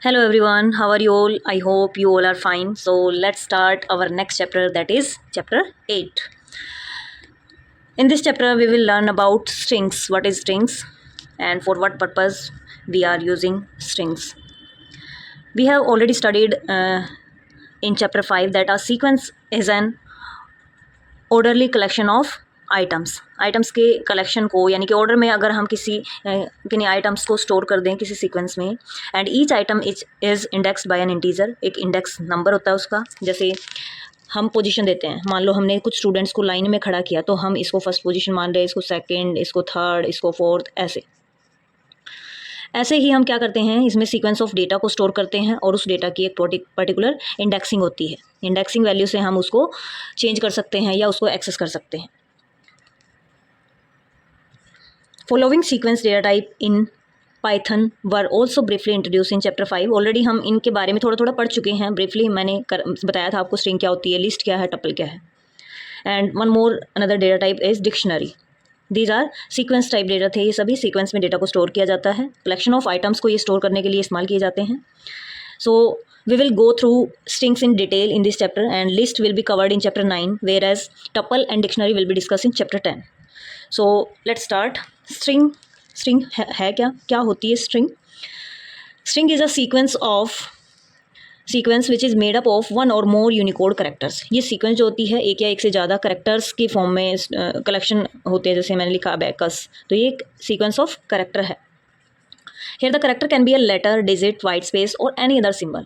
Hello everyone, how are you all? I hope you all are fine. So let's start our next chapter, that is chapter 8. In this chapter we will learn about strings. What is strings and for what purpose we are using strings. We have already studied in chapter 5 that a sequence is an orderly collection of items के collection को, यानी कि order में अगर हम किन्हीं items को store कर दें किसी सीक्वेंस में, and each item is indexed by an integer, एक इंडेक्स नंबर होता है उसका। जैसे हम पोजीशन देते हैं, मान लो हमने कुछ स्टूडेंट्स को लाइन में खड़ा किया तो हम इसको फर्स्ट पोजीशन मान रहे हैं, इसको सेकंड, इसको थर्ड, इसको फोर्थ, ऐसे ही हम क्या करते हैं, इसमें सीक्वेंस ऑफ डेटा को स्टोर करते हैं और उस डेटा की एक पर्टिकुलर इंडेक्सिंग होती है। इंडेक्सिंग वैल्यू से हम उसको चेंज कर सकते हैं या उसको एक्सेस कर सकते हैं। Following sequence data type in Python were also briefly introduce in chapter 5। Already हम इनके बारे में थोड़ा थोड़ा पढ़ चुके हैं। ब्रीफली मैंने बताया था आपको स्ट्रिंग क्या होती है, लिस्ट क्या है, टपल क्या है। And one more another data type is dictionary. These are sequence type data थे, ये सभी सीक्वेंस में डेटा को स्टोर किया जाता है। कलेक्शन ऑफ आइटम्स को ये स्टोर करने के लिए इस्तेमाल किए जाते हैं। सो we will go through strings in detail in this chapter and list will be covered in chapter 9, whereas tuple and dictionary will be discussed in chapter 10. So let's start. string है क्या होती है string is a sequence which is made up of one or more unicode characters। ये sequence जो होती है एक या एक से ज़्यादा करेक्टर्स की फॉर्म में कलेक्शन होते हैं। जैसे मैंने लिखा अबैकस, तो ये एक सीक्वेंस ऑफ करेक्टर है। Here the character can be a letter, digit, white space और any other symbol।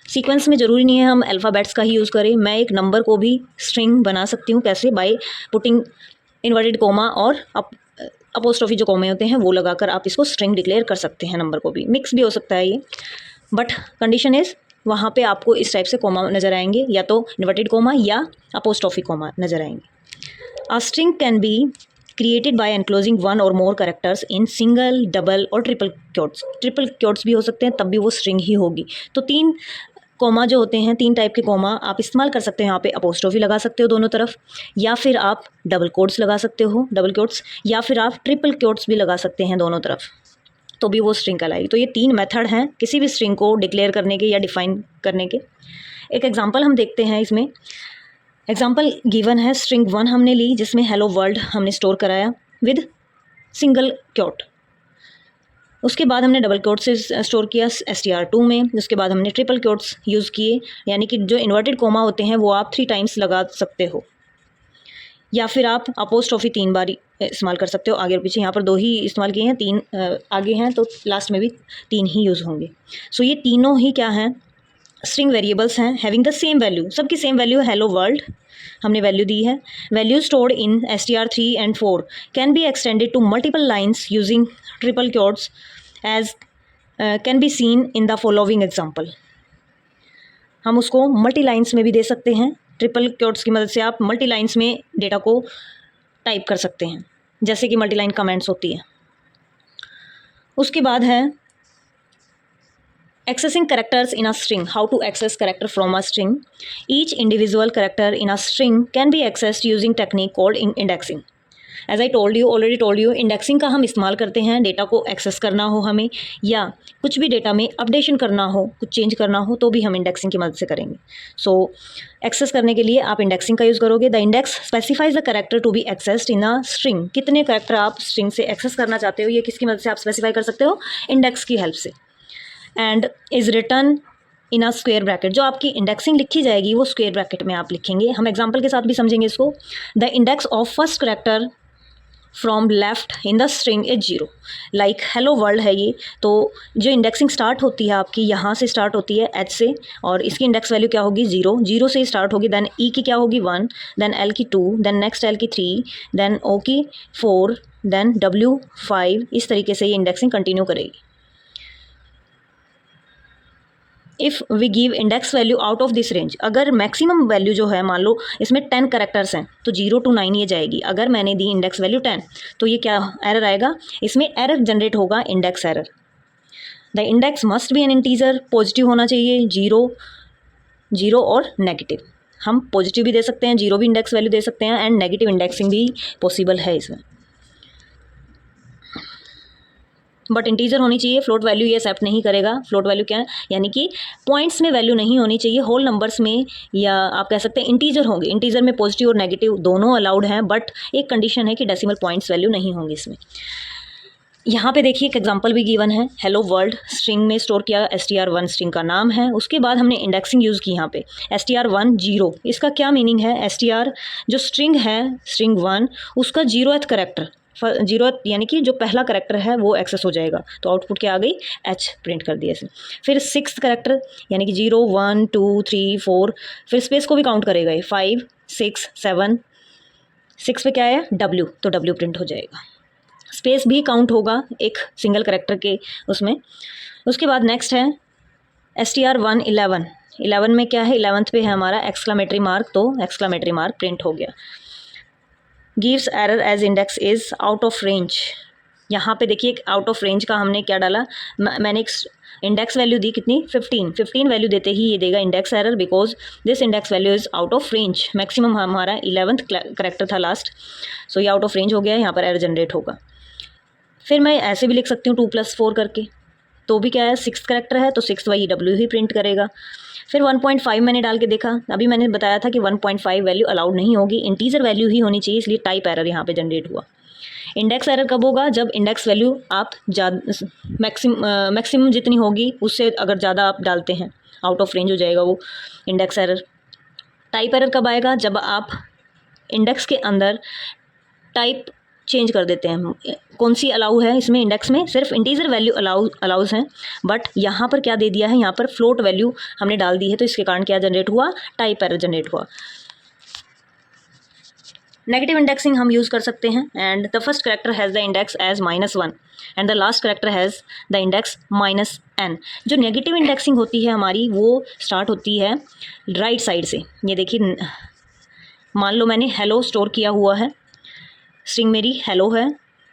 सीक्वेंस में ज़रूरी नहीं है हम अल्फ़ाबेट्स का ही यूज़ करें, मैं एक नंबर को भी स्ट्रिंग बना सकती हूँ। कैसे? बाय पुटिंग इन्वर्टेड कोमा और अपोस्ट्रोफी जो कोमे होते हैं वो लगाकर आप इसको स्ट्रिंग डिक्लेयर कर सकते हैं। नंबर को भी मिक्स भी हो सकता है ये, बट कंडीशन इज़ वहाँ पे आपको इस टाइप से कोमा नज़र आएंगे, या तो इन्वर्टेड कोमा या अपोस्ट्रोफी कोमा नज़र आएंगे। A string can be created by enclosing one और मोर कैरेक्टर्स इन सिंगल, डबल और ट्रिपल क्योट्स भी हो सकते हैं, तब भी वो स्ट्रिंग ही होगी। तो 3 कोमा जो होते हैं, 3 टाइप के कोमा आप इस्तेमाल कर सकते हैं। यहाँ पे अपोस्ट्रोफी लगा सकते हो दोनों तरफ, या फिर आप डबल कोट्स लगा सकते हो, डबल कोट्स, या फिर आप ट्रिपल कोट्स भी लगा सकते हैं दोनों तरफ, तो भी वो स्ट्रिंग कहलाएगी। तो ये 3 मेथड हैं किसी भी स्ट्रिंग को डिक्लेयर करने के या डिफाइन करने के। एक एग्जाम्पल हम देखते हैं इसमें। एग्जाम्पल गिवन है, स्ट्रिंग 1 हमने ली जिसमें हेलो वर्ल्ड हमने स्टोर कराया विद सिंगल क्योट। उसके बाद हमने डबल कोट से स्टोर किया str2 में। उसके बाद हमने ट्रिपल कोट्स यूज़ किए, यानी कि जो इन्वर्टेड कोमा होते हैं वो आप 3 टाइम्स लगा सकते हो, या फिर आप अपोस्ट्रोफी 3 बार इस्तेमाल कर सकते हो। आगे और पीछे यहाँ पर 2 ही इस्तेमाल किए हैं, 3 आगे हैं तो लास्ट में भी 3 ही यूज़ होंगे। सो ये तीनों ही क्या हैं, स्ट्रिंग वेरिएबल्स हैं हैविंग द सेम वैल्यू। सबकी सेम वैल्यू, हेलो वर्ल्ड हमने वैल्यू दी है। Value stored in str3 and 4 can be extended to multiple lines using triple quotes as can be seen in the following example. हम उसको multi lines में भी दे सकते हैं। ट्रिपल क्योट्स की मदद से आप मल्टी लाइन्स में डेटा को टाइप कर सकते हैं, जैसे कि मल्टी लाइन कमेंट्स होती है। उसके बाद है accessing characters in a string। How to access character from a string? Each individual character in a string can be accessed using technique called indexing। As I already told you, indexing का हम इस्तेमाल करते हैं data को access करना हो हमें, या कुछ भी डेटा में अपडेशन करना हो, कुछ चेंज करना हो, तो भी हम इंडेक्सिंग की मदद से करेंगे। सो एक्सेस करने के लिए आप इंडेक्सिंग का यूज़ करोगे। The index specifies the character to be accessed in a string. कितने कैरेक्टर आप स्ट्रिंग से एक्सेस करना चाहते हो, ये किसकी मदद से आप स्पेसिफाई कर सकते हो, इंडेक्स की हेल्प से। And is return in a square bracket. जो आपकी इंडेक्सिंग लिखी जाएगी वो स्क्वेयर ब्रैकेट में आप लिखेंगे। हम एग्जांपल के साथ भी समझेंगे इसको। The index of first character from left in the string is 0। Like hello world है ये, तो जो इंडेक्सिंग स्टार्ट होती है आपकी यहाँ से स्टार्ट होती है h से, और इसकी इंडेक्स वैल्यू क्या होगी 0 से स्टार्ट होगी। देन e की क्या होगी 1, देन l की 2, देन नेक्स्ट l की 3, देन o की 4, देन w 5। इस तरीके से ये इंडेक्सिंग कंटिन्यू करेगी। If we give index value out of this range, अगर मैक्सिमम वैल्यू जो है, मान लो इसमें 10 करेक्टर्स हैं तो 0 to 9 ये जाएगी। अगर मैंने दी इंडेक्स वैल्यू 10 तो ये क्या एरर आएगा, इसमें एरर जनरेट होगा, index error. The index must be N integer, positive होना चाहिए, 0 और नेगेटिव। हम पॉजिटिव भी दे सकते हैं, 0 भी इंडेक्स वैल्यू दे सकते हैं, एंड नेगेटिव इंडेक्सिंग भी पॉसिबल है इसमें। बट इंटीजर होनी चाहिए, फ्लोट वैल्यू ये एक्सेप्ट नहीं करेगा। फ्लोट वैल्यू क्या है, यानी कि पॉइंट्स में वैल्यू नहीं होनी चाहिए, होल नंबर्स में, या आप कह सकते हैं इंटीजर होंगे। इंटीजर में पॉजिटिव और नेगेटिव दोनों अलाउड हैं, बट एक कंडीशन है कि डेसिमल पॉइंट्स वैल्यू नहीं होंगी इसमें। यहाँ पे देखिए एक एग्जांपल भी गिवन है, हेलो वर्ल्ड स्ट्रिंग में स्टोर किया, str1 स्ट्रिंग का नाम है। उसके बाद हमने इंडेक्सिंग यूज़ की यहाँ पे, str1 0। इसका क्या मीनिंग है, str जो स्ट्रिंग है, स्ट्रिंग 1, उसका 0th करेक्टर, 0th यानी कि जो पहला करेक्टर है वो एक्सेस हो जाएगा। तो आउटपुट क्या आ गई, h प्रिंट कर दिया इसे। फिर 6th करेक्टर यानी कि 0 1 2 3 4, फिर स्पेस को भी काउंट करेगा ये, 5 6 7, 6 पे क्या है w, तो w प्रिंट हो जाएगा। स्पेस भी काउंट होगा एक सिंगल करेक्टर के उसमें। उसके बाद नेक्स्ट है str1 11। 11 में क्या है, 11th पे है हमारा एक्सक्लामेटरी मार्क, तो एक्सक्लामेटरी मार्क प्रिंट हो गया। Gives error as index is out of range. यहाँ पे देखिए आउट ऑफ रेंज का हमने क्या डाला, मैंने एक इंडेक्स वैल्यू दी कितनी, 15 वैल्यू देते ही ये देगा index error, because this index value is out of range. Maximum हमारा 11th करेक्टर था लास्ट, सो ये आउट ऑफ रेंज हो गया, यहाँ पर एरर जनरेट होगा। फिर मैं ऐसे भी लिख सकती हूँ 2 + 4 करके, तो भी क्या है 6th करेक्टर है, तो 6 वही w ही प्रिंट करेगा। फिर 1.5 मैंने डाल के देखा, अभी मैंने बताया था कि 1.5 वैल्यू अलाउड नहीं होगी, इंटीजर वैल्यू ही होनी चाहिए, इसलिए टाइप एरर यहाँ पे जनरेट हुआ। इंडेक्स एरर कब होगा, जब इंडेक्स वैल्यू आप मैक्सिमम जितनी होगी उससे अगर ज़्यादा आप डालते हैं, आउट ऑफ रेंज हो जाएगा वो इंडेक्स एरर। टाइप एरर कब आएगा, जब आप इंडेक्स के अंदर टाइप चेंज कर देते हैं। कौन सी अलाउ है इसमें, इंडेक्स में सिर्फ इंटीजर वैल्यू अलाउज हैं, बट यहाँ पर क्या दे दिया है, यहाँ पर फ्लोट वैल्यू हमने डाल दी है, तो इसके कारण क्या जनरेट हुआ, टाइप एरर जनरेट हुआ। नेगेटिव इंडेक्सिंग हम यूज़ कर सकते हैं, and the first character has the index as -1 and the last character has the index -n। जो नेगेटिव इंडेक्सिंग होती है हमारी, वो स्टार्ट होती है राइट साइड से। ये देखिए, मान लो मैंने हेलो स्टोर किया हुआ है, स्ट्रिंग मेरी हेलो है,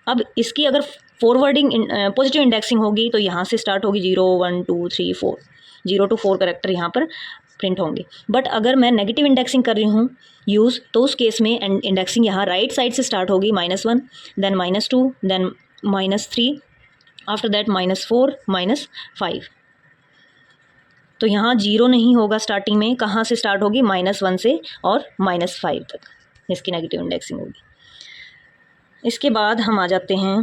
अब इसकी अगर फॉरवर्डिंग पॉजिटिव इंडेक्सिंग होगी तो यहाँ से स्टार्ट होगी 0 1 2 3 4, 0 to 4 करेक्टर यहाँ पर प्रिंट होंगे। बट अगर मैं नेगेटिव इंडेक्सिंग कर रही हूँ यूज़, तो उस केस में इंडेक्सिंग यहाँ राइट साइड से स्टार्ट होगी, -1 देन -2 देन -3, आफ्टर दैट -4 -5। तो यहाँ 0 नहीं होगा स्टार्टिंग में, कहाँ से स्टार्ट होगी, -1 से और -5 तक इसकी नेगेटिव इंडेक्सिंग होगी। इसके बाद हम आ जाते हैं,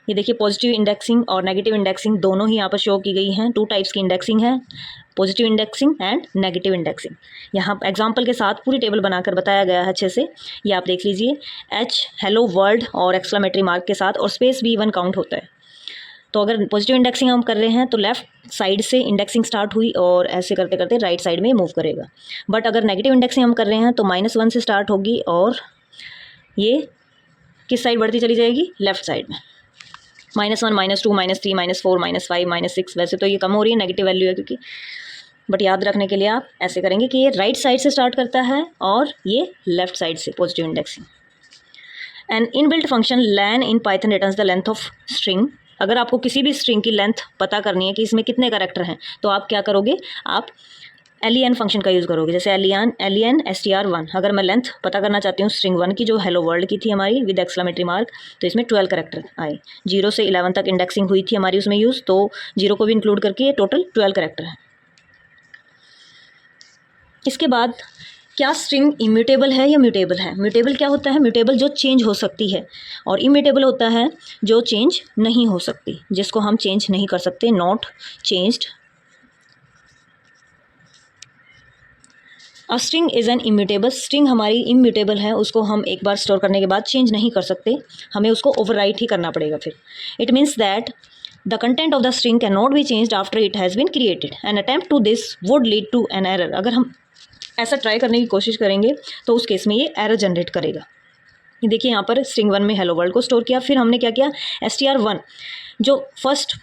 ये देखिए पॉजिटिव इंडेक्सिंग और नेगेटिव इंडेक्सिंग दोनों ही यहाँ पर शो की गई हैं। 2 टाइप्स की इंडेक्सिंग है, positive indexing and negative indexing. यहाँ एग्जांपल के साथ पूरी टेबल बनाकर बताया गया है अच्छे से, ये आप देख लीजिए। हेलो वर्ल्ड और एक्सक्लामेटरी मार्क के साथ, और स्पेस भी 1 काउंट होता है। तो अगर पॉजिटिव इंडेक्सिंग हम कर रहे हैं तो लेफ्ट साइड से इंडेक्सिंग स्टार्ट हुई और ऐसे करते करते राइट साइड में मूव करेगा। बट अगर नेगेटिव इंडेक्सिंग हम कर रहे हैं तो -1 से स्टार्ट होगी और ये किस साइड बढ़ती चली जाएगी, लेफ्ट साइड में। -1 -2 -3 -4 -5 -6, वैसे तो ये कम हो रही है, नेगेटिव वैल्यू है क्योंकि, बट याद रखने के लिए आप ऐसे करेंगे कि ये राइट साइड से स्टार्ट करता है और ये लेफ्ट साइड से positive indexing. An inbuilt function len in Python returns the length of string. अगर आपको किसी भी स्ट्रिंग की लेंथ पता करनी है कि इसमें कितने कैरेक्टर हैं, तो आप क्या करोगे, आप len फंक्शन का यूज़ करोगे। जैसे len str1, अगर मैं लेंथ पता करना चाहती हूँ स्ट्रिंग 1 की, जो हेलो वर्ल्ड की थी हमारी विद एक्सक्लामेटरी मार्क, तो इसमें 12 कैरेक्टर आए। 0 से 11 तक इंडेक्सिंग हुई थी हमारी उसमें यूज़, तो 0 को भी इंक्लूड करके ये टोटल 12 कैरेक्टर है। इसके बाद क्या स्ट्रिंग इम्यूटेबल है या म्यूटेबल है। म्यूटेबल क्या होता है, म्यूटेबल जो चेंज हो सकती है, और इम्यूटेबल होता है जो चेंज नहीं हो सकती, जिसको हम चेंज नहीं कर सकते, not changed. A string is an immutable, string हमारी इम्यूटेबल है, उसको हम एक बार स्टोर करने के बाद चेंज नहीं कर सकते, हमें उसको ओवरराइट ही करना पड़ेगा फिर। It means that the content of the string can not be changed after it has been created. An attempt to this would lead to an error. अगर हम ऐसा ट्राई करने की कोशिश करेंगे तो उस केस में ये एरर जनरेट करेगा। ये देखिए यहाँ पर स्ट्रिंग 1 में हेलो वर्ल्ड को स्टोर किया, फिर हमने क्या किया, str1 जो फर्स्ट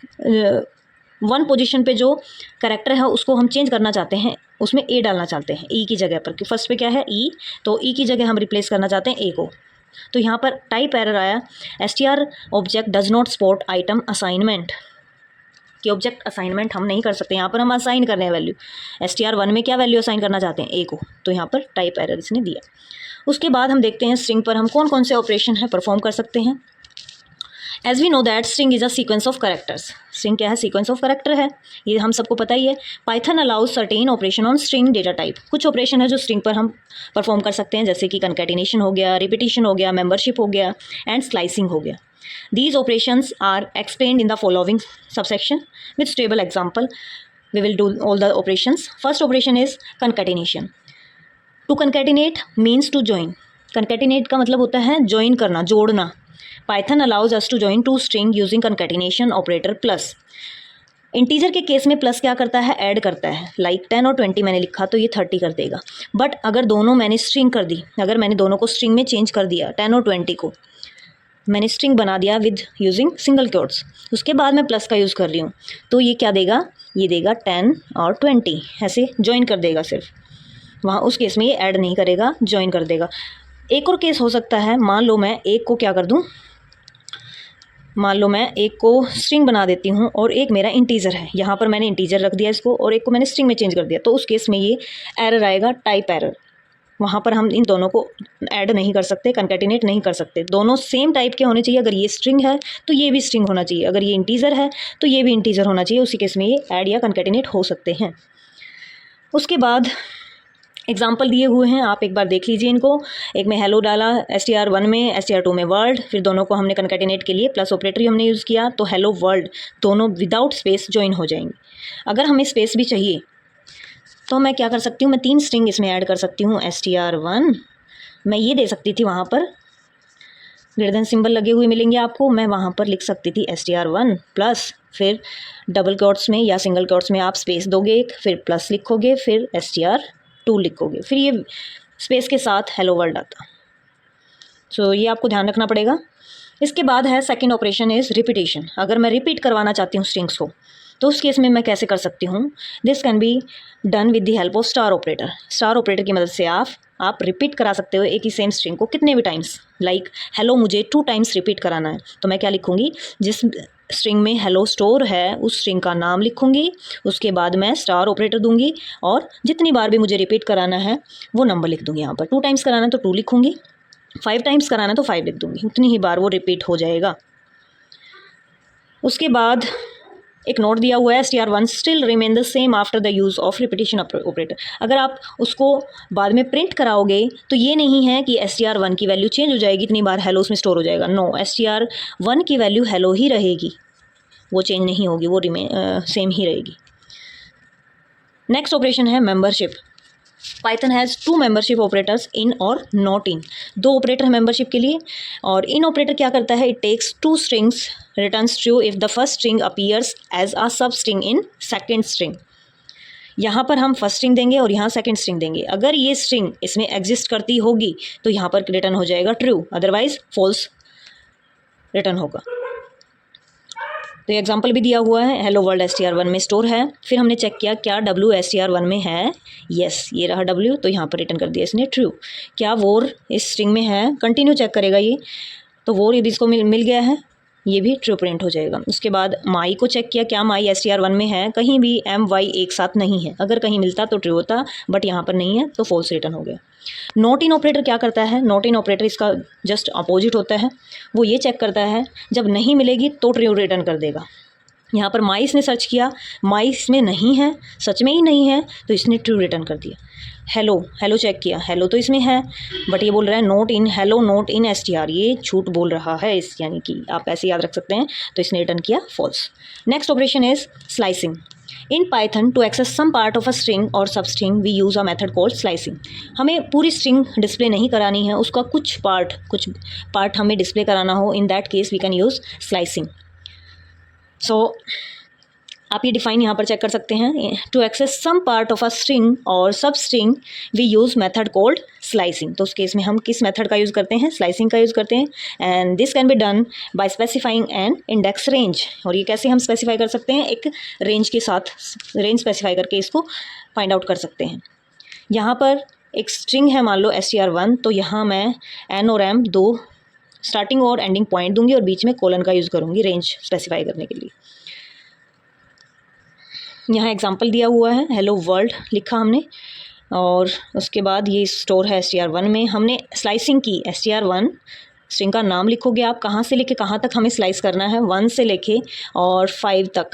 1 पोजीशन पे जो कैरेक्टर है उसको हम चेंज करना चाहते हैं, उसमें ए डालना चाहते हैं, ई की जगह पर, कि फर्स्ट पे क्या है ई, तो ई की जगह हम रिप्लेस करना चाहते हैं ए को। तो यहाँ पर टाइप एरर आया, str object does not support item assignment, कि ऑब्जेक्ट असाइनमेंट हम नहीं कर सकते, यहाँ पर हम असाइन कर रहे हैं वैल्यू, str1 में क्या वैल्यू असाइन करना चाहते हैं, ए को, तो यहाँ पर टाइप एरर इसने दिया। उसके बाद हम देखते हैं स्ट्रिंग पर हम कौन कौन से ऑपरेशन है परफॉर्म कर सकते हैं। As we know that string is a sequence of characters. String क्या है? सीक्वेंस ऑफ करेक्टर है, ये हम सबको पता ही है। Python allows certain operation on string data type. कुछ ऑपरेशन है जो स्ट्रिंग पर हम परफॉर्म कर सकते हैं, जैसे कि कंकैटिनेशन हो गया, रिपीटिशन हो गया, मेंबरशिप हो गया एंड स्लाइसिंग हो गया। These operations are explained in the following subsection with stable example. We will do all the operations. First operation is concatenation. To concatenate means to join. Concatenate का मतलब होता है join करना, जोड़ना. Python allows us to join two string using concatenation operator plus. Integer के case में plus क्या करता है? ऐड करता है। लाइक 10 और 20 मैंने लिखा तो ये 30 कर देगा। बट अगर दोनों मैंने स्ट्रिंग कर दी, अगर मैंने दोनों को स्ट्रिंग में चेंज कर दिया, 10 और 20 को मैंने स्ट्रिंग बना दिया विद यूजिंग सिंगल क्वोट्स, उसके बाद मैं प्लस का यूज़ कर रही हूँ, तो ये क्या देगा? ये देगा 10 और 20, ऐसे ज्वाइन कर देगा सिर्फ। वहाँ उस केस में ये ऐड नहीं करेगा, ज्वाइन कर देगा। एक और केस हो सकता है, मान लो मैं एक को क्या कर दूँ, मान लो मैं एक को स्ट्रिंग बना देती हूँ और एक मेरा इंटीजर है, यहाँ पर मैंने इंटीजर रख दिया इसको और एक को मैंने स्ट्रिंग में चेंज कर दिया, तो उस केस में ये एरर आएगा, टाइप एरर। वहाँ पर हम इन दोनों को ऐड नहीं कर सकते, कंकैटिनेट नहीं कर सकते। दोनों सेम टाइप के होने चाहिए। अगर ये स्ट्रिंग है तो ये भी स्ट्रिंग होना चाहिए, अगर ये इंटीजर है तो ये भी इंटीजर होना चाहिए। उसी केस में ये ऐड या कंकैटिनेट हो सकते हैं। उसके बाद एग्जाम्पल दिए हुए हैं, आप एक बार देख लीजिए इनको। एक में हेलो डाला str1 में, str2 में वर्ल्ड, फिर दोनों को हमने कंकैटिनेट के लिए प्लस ऑपरेटर हमने यूज़ किया, तो हेलो वर्ल्ड दोनों विदाउट स्पेस ज्वाइन हो जाएंगे। अगर हमें स्पेस भी चाहिए तो मैं क्या कर सकती हूँ, मैं 3 स्ट्रिंग इसमें ऐड कर सकती हूँ। str1 मैं ये दे सकती थी, वहाँ पर ग्रेटर देन सिंबल लगे हुए मिलेंगे आपको, मैं वहाँ पर लिख सकती थी str1 प्लस, फिर डबल क्वोट्स में या सिंगल क्वोट्स में आप स्पेस दोगे एक, फिर प्लस लिखोगे, फिर str2 लिखोगे, फिर ये स्पेस के साथ हेलो वर्ल्ड आता। सो ये आपको ध्यान रखना पड़ेगा। इसके बाद है सेकेंड ऑपरेशन इज़ रिपीटेशन। अगर मैं रिपीट करवाना चाहती हूँ स्ट्रिंग्स को, तो उस केस में मैं कैसे कर सकती हूँ? This can be done with the help of star operator. Star operator की मदद से आप रिपीट करा सकते हो एक ही सेम स्ट्रिंग को कितने भी टाइम्स। लाइक हेलो मुझे 2 टाइम्स रिपीट कराना है, तो मैं क्या लिखूँगी? जिस स्ट्रिंग में हेलो स्टोर है उस स्ट्रिंग का नाम लिखूँगी, उसके बाद मैं स्टार ऑपरेटर दूंगी और जितनी बार भी मुझे रिपीट कराना है वो नंबर लिख दूँगी। यहाँ पर 2 टाइम्स कराना है तो 2 लिखूँगी, 5 टाइम्स कराना है तो 5 लिख दूँगी, उतनी ही बार वो रिपीट हो जाएगा। उसके बाद एक नोट दिया हुआ है, str1 still remain the same after the use of repetition operator. अगर आप उसको बाद में प्रिंट कराओगे तो ये नहीं है कि str1 की वैल्यू चेंज हो जाएगी, इतनी बार हेलो उसमें स्टोर हो जाएगा। नो, str1 की वैल्यू हेलो ही रहेगी, वो चेंज नहीं होगी, वो सेम ही रहेगी। नेक्स्ट ऑपरेशन है membership. Python has 2 membership operators, in और नॉट इन। 2 ऑपरेटर है मेंबरशिप के लिए। और इन ऑपरेटर क्या करता है? It takes 2 strings, returns true if the first string appears as a substring in second string. यहाँ पर हम फर्स्ट स्ट्रिंग देंगे और यहाँ सेकेंड स्ट्रिंग देंगे। अगर ये स्ट्रिंग इसमें एग्जिस्ट करती होगी तो यहाँ पर रिटर्न हो जाएगा ट्रू, अदरवाइज फॉल्स रिटर्न होगा। तो ये एग्जाम्पल भी दिया हुआ है, हेलो वर्ल्ड str1 में स्टोर है। फिर हमने चेक किया क्या w str1 में है, यस ये रहा w, तो यहाँ पर रिटर्न कर दिया इसने ट्रू। क्या वोर इस स्ट्रिंग में है? कंटिन्यू चेक करेगा ये, तो वोर ये भी इसको मिल गया है, ये भी ट्रू प्रिंट हो जाएगा। उसके बाद माई को चेक किया, क्या माई str1 में है? कहीं भी my एक साथ नहीं है, अगर कहीं मिलता तो ट्रू होता, बट यहाँ पर नहीं है तो फॉल्स रिटर्न हो गया। नॉट इन ऑपरेटर क्या करता है? नॉट इन ऑपरेटर इसका जस्ट अपोजिट होता है। वो ये चेक करता है जब नहीं मिलेगी तो ट्रू रिटर्न कर देगा। यहाँ पर माइस ने सर्च किया, माइस में नहीं है, सच में ही नहीं है, तो इसने ट्रू रिटर्न कर दिया। हेलो चेक किया, हेलो तो इसमें है, बट ये बोल रहा है note in hello note in str, ये झूठ बोल रहा है इस, यानी कि आप ऐसे याद रख सकते हैं, तो इसने रिटर्न किया false. Next operation is slicing. In Python to access some part of a string और substring we use a method called slicing. हमें पूरी स्ट्रिंग डिस्प्ले नहीं करानी है, उसका कुछ पार्ट हमें डिस्प्ले कराना हो, in that case we can use slicing. So आप ये डिफाइन यहाँ पर चेक कर सकते हैं, to access some part of a string और substring we use method called slicing. तो उस केस में हम किस मेथड का यूज़ करते हैं? स्लाइसिंग का यूज़ करते हैं। And this can be done by specifying an index range. और ये कैसे हम स्पेसिफाई कर सकते हैं? एक रेंज के साथ, रेंज स्पेसिफाई करके इसको फाइंड आउट कर सकते हैं। यहाँ पर एक स्ट्रिंग है मान लो str1, तो यहाँ मैं n और m 2 स्टार्टिंग और एंडिंग पॉइंट दूंगी और बीच में कोलन का यूज़ करूँगी रेंज स्पेसिफाई करने के लिए। यहाँ एग्जाम्पल दिया हुआ है, हेलो वर्ल्ड लिखा हमने, और उसके बाद ये स्टोर है str1 में। हमने स्लाइसिंग की str1 स्ट्रिंग का नाम लिखोगे आप, कहाँ से लेके कहाँ तक हमें स्लाइस करना है, 1 से लेके और 5 तक।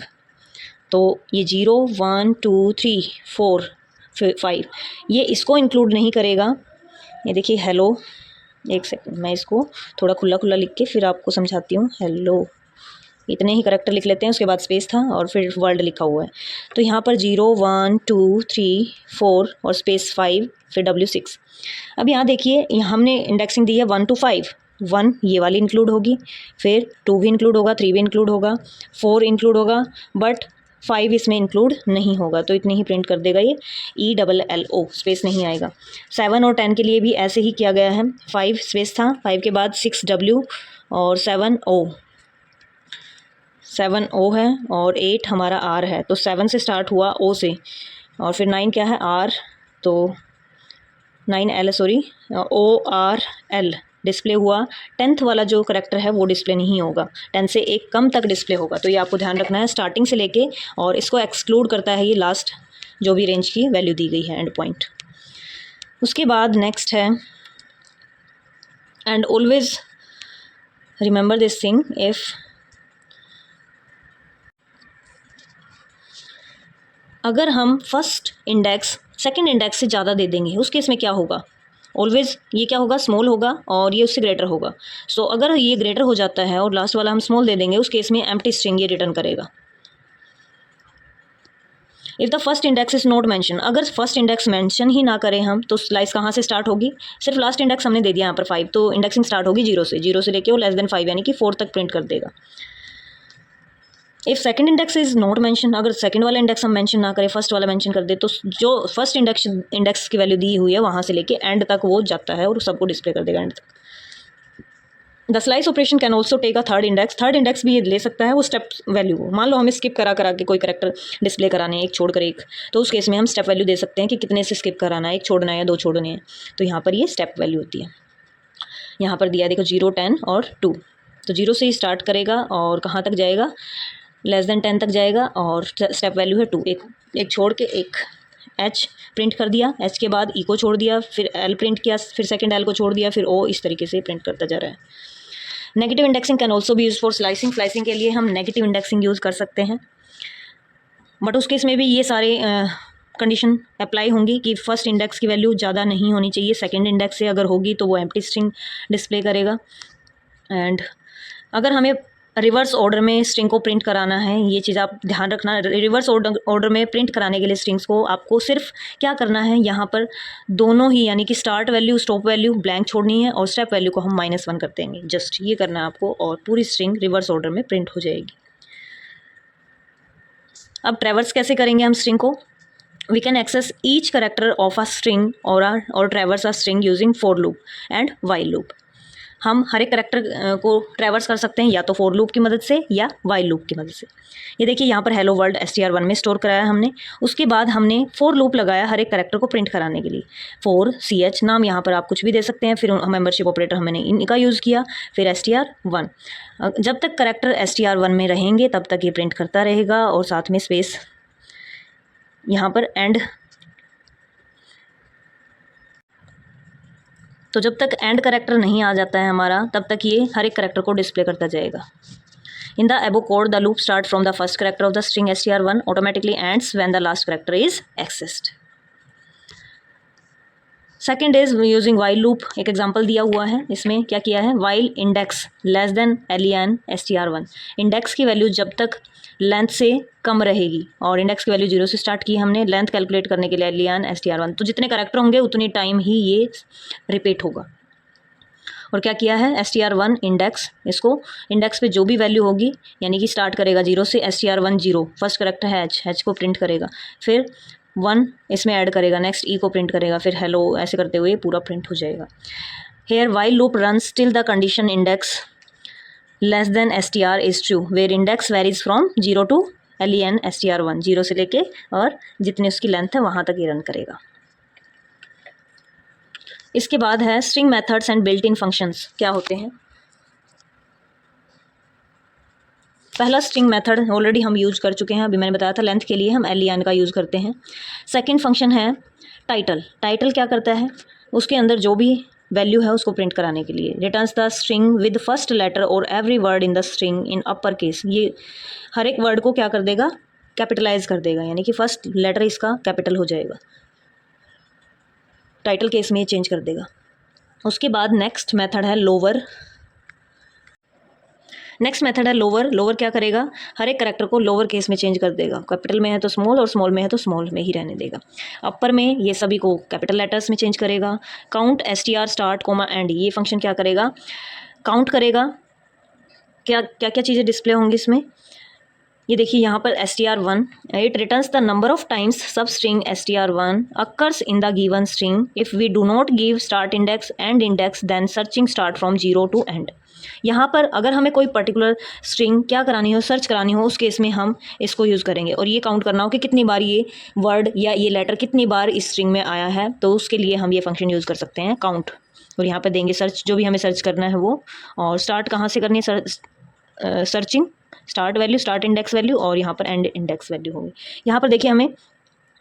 तो ये 0 1 2 3 4 5 ये इसको इंक्लूड नहीं करेगा। ये देखिए हेलो, एक सेकंड मैं इसको थोड़ा खुला खुला लिख के फिर आपको समझाती हूँ। हेलो, इतने ही करेक्टर लिख लेते हैं, उसके बाद स्पेस था और फिर वर्ड लिखा हुआ है। तो यहाँ पर 0 1 2 3 4 और स्पेस 5 फिर W6। अब यहाँ देखिए हमने इंडेक्सिंग दी है 1 to 5। 1 ये वाली इंक्लूड होगी, फिर 2 भी इंक्लूड होगा, 3 भी इंक्लूड होगा, 4 इंक्लूड होगा, बट 5 इसमें इंक्लूड नहीं होगा, तो इतने ही प्रिंट कर देगा ये ELLO, स्पेस नहीं आएगा। 7 और 10 के लिए भी ऐसे ही किया गया है। 5 स्पेस था, 5 के बाद 6W और 7O है और 8 हमारा R है, तो 7 से स्टार्ट हुआ O से और फिर 9 क्या है R, तो 9L सॉरी ORL डिस्प्ले हुआ। 10th वाला जो करेक्टर है वो डिस्प्ले नहीं होगा, 10 से एक कम तक डिस्प्ले होगा, तो ये आपको ध्यान रखना है स्टार्टिंग से लेके, और इसको एक्सक्लूड करता है ये लास्ट जो भी रेंज की वैल्यू दी गई है एंड पॉइंट। उसके बाद नेक्स्ट है, and always remember this thing, if अगर हम फर्स्ट इंडेक्स सेकंड इंडेक्स से ज़्यादा दे देंगे उस केस में क्या होगा, ऑलवेज ये क्या होगा, स्मॉल होगा और ये उससे ग्रेटर होगा। सो अगर ये ग्रेटर हो जाता है और लास्ट वाला हम स्मॉल दे देंगे, उस केस में एम्प्टी स्ट्रिंग ये रिटर्न करेगा। If the first index is not mention, अगर फर्स्ट इंडेक्स मेंशन ही ना करें हम, तो स्लाइस कहाँ से स्टार्ट होगी, सिर्फ लास्ट इंडेक्स हमने दे दिया यहाँ पर 5, तो इंडेक्सिंग स्टार्ट होगी 0 से लेके वो लेस देन 5 यानी कि 4 तक प्रिंट कर देगा। If second index is not mention, अगर सेकंड वाला इंडेक्स हम मेंशन ना करें, फर्स्ट वाला मेंशन कर दे, तो जो फर्स्ट इंडेक्स की वैल्यू दी हुई है वहाँ से लेके एंड तक वो जाता है और सबको डिस्प्ले कर देगा एंड तक। The slice operation can also take a third index भी ये ले सकता है वो स्टेप वैल्यू। मान लो हमें स्किप करा के कोई करेक्टर डिस्प्ले कराने हैं, एक छोड़ कर एक, तो उस केस में हम स्टेप वैल्यू दे सकते हैं कि कितने से स्किप कराना है, एक छोड़ना है या 2 छोड़ने हैं, तो यहाँ पर ये स्टेप वैल्यू होती है। यहाँ पर दिया देखो 0 10 और 2, तो 0 से ही स्टार्ट करेगा और कहाँ तक जाएगा, लेस देन 10 तक जाएगा और स्टेप वैल्यू है 2। एक छोड़ के एक H प्रिंट कर दिया, H के बाद E को छोड़ दिया, फिर L प्रिंट किया, फिर सेकंड L को छोड़ दिया, फिर O, इस तरीके से प्रिंट करता जा रहा है। Negative indexing can also be use for slicing के लिए हम नेगेटिव इंडेक्सिंग यूज़ कर सकते हैं, बट उस केस में भी ये सारे कंडीशन अप्लाई होंगी कि फर्स्ट इंडेक्स की वैल्यू ज़्यादा नहीं होनी चाहिए सेकेंड इंडेक्स से, अगर होगी तो वो एम्प्टी स्ट्रिंग डिस्प्ले करेगा। एंड अगर हमें रिवर्स ऑर्डर में स्ट्रिंग को प्रिंट कराना है, ये चीज़ आप ध्यान रखना, रिवर्स ऑर्डर में प्रिंट कराने के लिए स्ट्रिंग्स को आपको सिर्फ क्या करना है, यहाँ पर दोनों ही यानी कि start value stop value blank छोड़नी है और स्टेप वैल्यू को हम -1 कर देंगे, जस्ट ये करना है आपको, और पूरी स्ट्रिंग रिवर्स ऑर्डर में प्रिंट हो जाएगी। अब ट्रैवर्स कैसे करेंगे हम स्ट्रिंग को, we can access each character of a string और traverse a string using for loop and while loop. हम हर एक करेक्टर को ट्रैवर्स कर सकते हैं या तो फॉर लूप की मदद से या वाइल लूप की मदद से। ये देखिए यहाँ पर हेलो वर्ल्ड str1 में स्टोर कराया हमने, उसके बाद हमने फॉर लूप लगाया हर एक करेक्टर को प्रिंट कराने के लिए। फॉर ch नाम यहाँ पर आप कुछ भी दे सकते हैं, फिर मेंबरशिप ऑपरेटर हमने इनका यूज़ किया, फिर str1। जब तक करेक्टर str1 में रहेंगे तब तक ये प्रिंट करता रहेगा, और साथ में स्पेस यहाँ पर एंड, तो जब तक एंड करेक्टर नहीं आ जाता है हमारा तब तक ये हर एक करेक्टर को डिस्प्ले करता जाएगा। इन द एबो code the loop start from the first character of the string str1 automatically ends when the last character is accessed. Second is using while loop, एक एग्जांपल दिया हुआ है, इसमें क्या किया है, while index less then len str1, index की value जब तक लेंथ से कम रहेगी, और इंडेक्स की वैल्यू 0 से स्टार्ट की हमने लेंथ कैलकुलेट करने के लिए len str1, तो जितने करेक्टर होंगे उतनी टाइम ही ये रिपीट होगा। और क्या किया है, str1 इंडेक्स, इसको इंडेक्स पे जो भी वैल्यू होगी यानी कि स्टार्ट करेगा 0 से, str1 0, फर्स्ट करेक्टर है h को प्रिंट करेगा, फिर 1 इसमें ऐड करेगा, नेक्स्ट e को प्रिंट करेगा, फिर हेलो, ऐसे करते हुए पूरा प्रिंट हो जाएगा। Here while loop runs till the condition index less than str is true, where index varies from 0 to len str1, 0 से लेके और जितनी उसकी लेंथ है वहाँ तक ये रन करेगा। इसके बाद है string methods and built in functions, क्या होते हैं। पहला स्ट्रिंग मेथड ऑलरेडी हम यूज कर चुके हैं, अभी मैंने बताया था लेंथ के लिए हम len का यूज़ करते हैं। सेकंड फंक्शन है टाइटल। टाइटल क्या करता है, उसके अंदर जो भी वैल्यू है उसको प्रिंट कराने के लिए। Returns the string with first letter और every word in the string in upper case, ये हर एक वर्ड को क्या कर देगा, कैपिटलाइज कर देगा, यानी कि फर्स्ट लेटर इसका कैपिटल हो जाएगा। टाइटल केस में ये चेंज कर देगा। उसके बाद नेक्स्ट मेथड है लोअर। लोअर क्या करेगा, हर एक करेक्टर को लोअर केस में चेंज कर देगा। कैपिटल में है तो स्मॉल और स्मॉल में है तो स्मॉल में ही रहने देगा। अपर में ये सभी को कैपिटल लेटर्स में चेंज करेगा। Count str start comma end, ये फंक्शन क्या करेगा, काउंट करेगा। क्या क्या क्या चीज़ें डिस्प्ले होंगी इसमें, ये देखिए यहाँ पर str1, it returns the number of times substring str1 occurs in the given string if we do not give start index end index then searching start from 0 to end. यहाँ पर अगर हमें कोई पर्टिकुलर स्ट्रिंग क्या करानी हो, search करानी हो, उस केस में हम इसको यूज़ करेंगे। और ये काउंट करना हो कि कितनी बार ये वर्ड या ये लेटर कितनी बार इस स्ट्रिंग में आया है, तो उसके लिए हम ये फंक्शन यूज़ कर सकते हैं काउंट। और यहाँ पर देंगे सर्च, जो भी हमें सर्च करना है वो, और स्टार्ट कहाँ से करनी है, searching start value, start index value, और यहाँ पर एंड इंडेक्स वैल्यू होगी। यहाँ पर देखिए हमें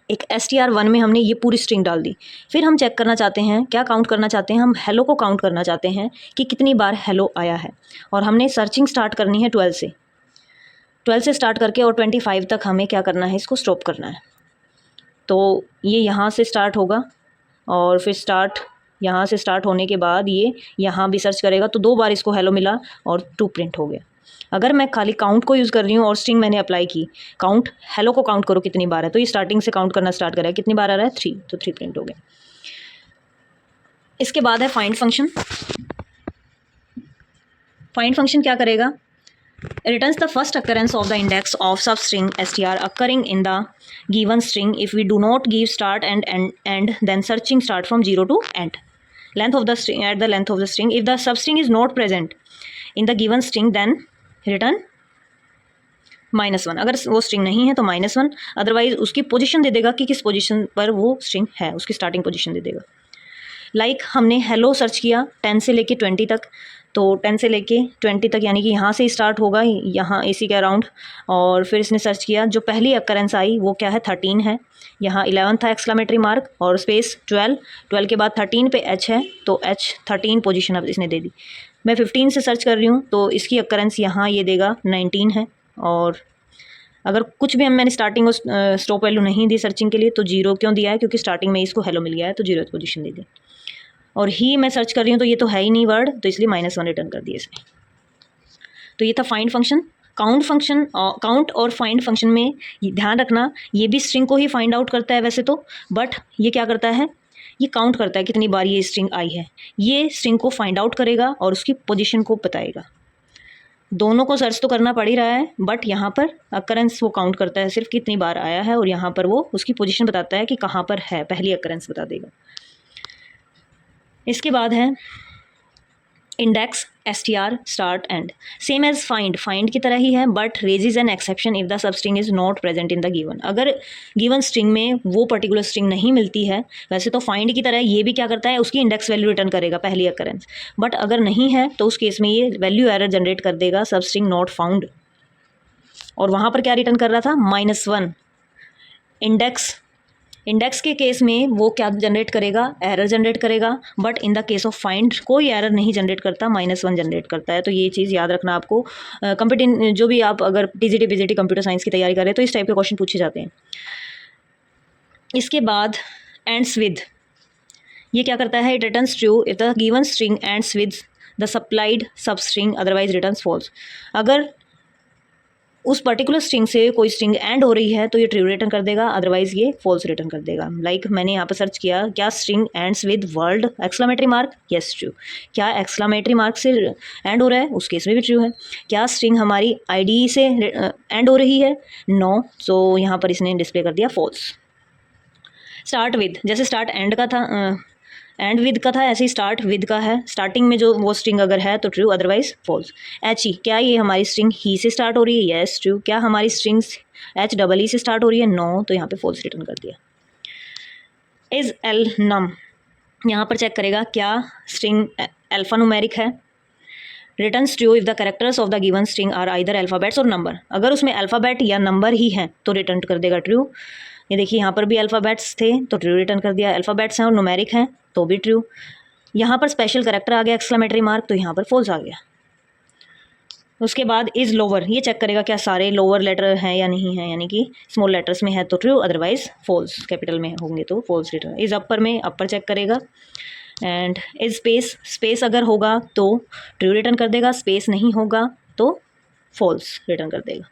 एक str1 में हमने ये पूरी स्ट्रिंग डाल दी। फिर हम चेक करना चाहते हैं, क्या काउंट करना चाहते हैं, हम हेलो को काउंट करना चाहते हैं कि कितनी बार हेलो आया है। और हमने सर्चिंग स्टार्ट करनी है 12 से स्टार्ट करके, और 25 तक हमें क्या करना है, इसको स्टॉप करना है। तो ये यहाँ से स्टार्ट होगा और फिर यहाँ से स्टार्ट होने के बाद ये यहाँ भी सर्च करेगा, तो 2 बार इसको हेलो मिला और 2 प्रिंट हो गया। अगर मैं खाली काउंट को यूज़ कर रही हूँ और स्ट्रिंग मैंने अप्लाई की, काउंट हेलो को काउंट करो कितनी बार है, तो ये स्टार्टिंग से काउंट करना स्टार्ट करेगा, कितनी बार आ रहा है 3, तो 3 प्रिंट हो गया। इसके बाद है फाइंड फंक्शन। फाइंड फंक्शन क्या करेगा, returns the first occurrence of the index of substring str occurring in the given string if we do not give start end end then searching start from 0 to end. Length of the string, at the length of the string, if the substring is not present in the given string then return -1। अगर वो string नहीं है तो -1, otherwise उसकी position दे देगा कि किस position पर वो स्ट्रिंग है, उसकी स्टार्टिंग पोजीशन दे देगा। लाइक हमने हेलो सर्च किया 10 से लेके 20 तक, तो 10 से लेके 20 तक यानी कि यहाँ से स्टार्ट होगा, यहाँ इसी के अराउंड। और फिर इसने सर्च किया, जो पहली अकरेंस आई वो क्या है, 13 है। यहाँ 11 था एक्सक्लेमेटरी मार्क और स्पेस 12 के बाद 13 पे h है, तो h 13 पोजीशन अब इसने दे दी। मैं 15 से सर्च कर रही हूँ तो इसकी अकरेंस यहाँ ये देगा 19 है। और अगर कुछ भी मैंने स्टार्टिंग और स्टॉप वैल्यू नहीं दी सर्चिंग के लिए, तो 0 क्यों दिया है, क्योंकि स्टार्टिंग में इसको हेलो मिल गया है, तो 0 पोजीशन दे दी। और ही मैं सर्च कर रही हूँ तो ये तो है ही नहीं वर्ड, तो इसलिए -1 रिटर्न कर दिया इसने। तो ये था फाइंड फंक्शन। काउंट और फाइंड फंक्शन में ध्यान रखना, ये भी स्ट्रिंग को ही फाइंड आउट करता है वैसे तो, बट ये क्या करता है, ये काउंट करता है कितनी बार ये स्ट्रिंग आई है। ये स्ट्रिंग को फाइंड आउट करेगा और उसकी पोजीशन को बताएगा। दोनों को सर्च तो करना पड़ ही रहा है, बट यहाँ पर अकरेंस वो काउंट करता है सिर्फ कितनी बार आया है, और यहाँ पर वो उसकी पोजीशन बताता है कि कहाँ पर है, पहली अकरेंस बता देगा। इसके बाद है index str start end, same as find की तरह ही है, but raises an exception if the substring is not present in the given. अगर गिवन स्ट्रिंग में वो पर्टिकुलर स्ट्रिंग नहीं मिलती है, वैसे तो फाइंड की तरह ये भी क्या करता है, उसकी इंडेक्स वैल्यू रिटर्न करेगा, पहली अकरेंस। बट अगर नहीं है तो उस केस में ये वैल्यू एरर जनरेट कर देगा, सब स्ट्रिंग नॉट फाउंड। और वहाँ पर क्या रिटर्न कर रहा था, -1। इंडेक्स के केस में वो क्या जनरेट करेगा, एरर जनरेट करेगा, but in the case of find कोई एरर नहीं जनरेट करता, -1 जनरेट करता है। तो ये चीज़ याद रखना आपको। जो भी आप अगर टीजीटी पीजीटी कंप्यूटर साइंस की तैयारी कर रहे हैं तो इस टाइप के क्वेश्चन पूछे जाते हैं। इसके बाद एंड्स विद, ये क्या करता है, it returns true if the given string ends with the supplied substring, otherwise returns false. अगर उस पर्टिकुलर स्ट्रिंग से कोई स्ट्रिंग एंड हो रही है तो ये ट्रू रिटर्न कर देगा, अदरवाइज ये फॉल्स रिटर्न कर देगा। लाइक मैंने यहाँ पर सर्च किया, क्या string ends with word exclamatory mark, yes true. क्या एक्सक्लेमेटरी मार्क से एंड हो रहा है, उस केस में भी ट्रू है। क्या स्ट्रिंग हमारी आईडी से एंड हो रही है, नो, तो यहाँ पर इसने डिस्प्ले कर दिया फॉल्स। स्टार्ट विद, जैसे स्टार्ट एंड का था, एंड विद का था, ऐसे ही स्टार्ट विद का है। स्टार्टिंग में जो वो स्ट्रिंग अगर है तो true, otherwise false. H E, क्या ये हमारी स्ट्रिंग ही से स्टार्ट हो रही है, यस ट्रू। क्या हमारी स्ट्रिंग्स HEE से स्टार्ट हो रही है, नो, तो यहाँ पे फॉल्स रिटर्न कर दिया। इज एल नम, यहाँ पर चेक करेगा क्या स्ट्रिंग अल्फा न्यूमेरिक है, returns true if the characters of the given string are either alphabets और नंबर। अगर उसमें अल्फ़ाबेट या नंबर ही हैं तो रिटर्न कर देगा ट्रू। ये देखिए यहाँ पर भी अल्फ़ाबेट्स थे तो ट्रू रिटर्न कर दिया, अल्फ़ाबेट्स हैं और न्यूमेरिक हैं तो भी ट्रू। यहाँ पर स्पेशल करेक्टर आ गया एक्सक्लेमेटरी मार्क, तो यहाँ पर फॉल्स आ गया। उसके बाद इज़ लोअर, ये चेक करेगा क्या सारे लोअर लेटर हैं या नहीं है, यानी कि स्मॉल लेटर्स में है तो ट्रू, अदरवाइज फॉल्स, कैपिटल में होंगे तो फॉल्स रिटर्न। इज़ अपर में अपर चेक करेगा। एंड इज स्पेस, स्पेस अगर होगा तो ट्रू रिटर्न कर देगा, स्पेस नहीं होगा तो फॉल्स रिटर्न कर देगा।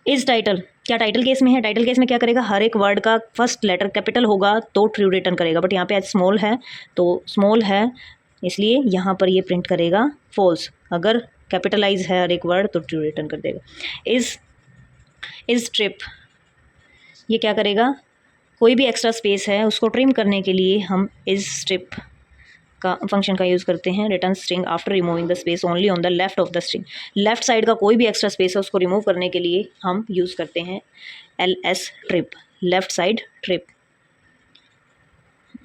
इज टाइटल, क्या टाइटल केस में है, टाइटल केस में क्या करेगा, हर एक वर्ड का फर्स्ट लेटर कैपिटल होगा तो ट्रू रिटर्न करेगा, बट यहाँ पे आज स्मॉल है तो स्मॉल है इसलिए यहाँ पर ये प्रिंट करेगा फॉल्स। अगर कैपिटलाइज है हर एक वर्ड तो ट्रू रिटर्न कर देगा। इज ट्रिप, ये क्या करेगा, कोई भी एक्स्ट्रा स्पेस है उसको ट्रिम करने के लिए हम इज स्ट्रिप का फंक्शन का यूज़ करते हैं। Return string after removing the space only on the left of the string, left side का कोई भी एक्स्ट्रा स्पेस है उसको रिमूव करने के लिए हम यूज़ करते हैं ls trip, left side trip,